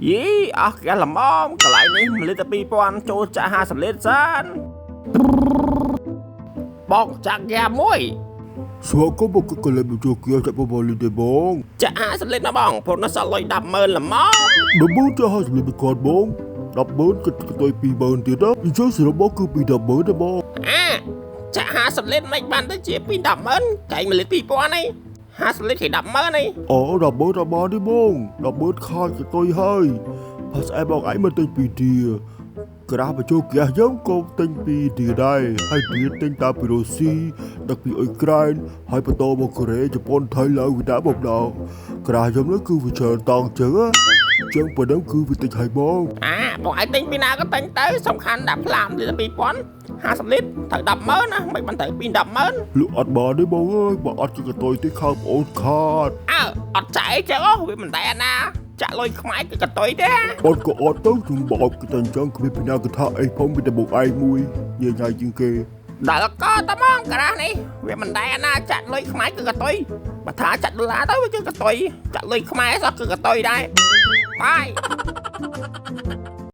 យីអស់កាលល្មមកន្លែងនេះ1លីត្រ2000ចូលចាក់50លីត្រសិនបងចាក់យ៉ាមួយ ស្វាគមន៍មកកន្លែងមកចូលគៀចាក់ប្រព័ន្ធលីទេបងចាក់50លីត្រណាបងព្រោះនៅសល់លុយ100000ល្មមដំបូងចាក់50លីត្រគាត់បង100000គិតទៅ20000ទៀតណាអញ្ចឹងសរុបមកគឺពី100000ទេបងចាក់50លីត្រមិនបានទៅជាពី100000កែង1លីត្រ2000នេះ50លីត្រគេ100000នេះអូ100000របស់នេះបង100000ខាតទៅហើយផាសអែបងឯងមិនទិញពីទីក្រាស់បញ្ចូលហ្គាសយើងក៏ទិញពីទីដែរហើយទីទិញតាមពីរុស្ស៊ីដឹកពីអ៊ុយក្រែនហើយបន្តមកកូរ៉េជប៉ុនថៃឡាវវៀតណាមបងដល់ក្រាស់យើងនោះគឺវាច្រើនតង់ចឹងចឹងប៉ុណ្ណឹងគឺវាទិញឲ្យបងបងឯងទិញពីណាក៏ទិញទៅសំខាន់ដាក់ផ្លាមលីត្រ2000 50លីត្រត្រូវ100000ណាមិនបានត្រូវពី100000លក់អត់បានទេបងអើយបើអត់គឺកតុយទីខោប្អូនខាតអត់ចាក់អីចឹងវាមិនដែរណាចាក់លុយខ្មែរគឺកតុយទេអត់ក៏អត់ទៅខ្ញុំបោកទៅអញ្ចឹងគ្មានពីណាក៏ថាអីផងពីតែបងឯងមួយនិយាយជាងគេដល់ក៏តហ្មងក្រាស់នេះវាមិនដែរណាចាក់លុយខ្មែរគឺកតុយបើថាចាក់ដុល្លារទៅវាគឺកតុយចាក់លុយខ្មែរសោះគឺកតុយដែរបាយ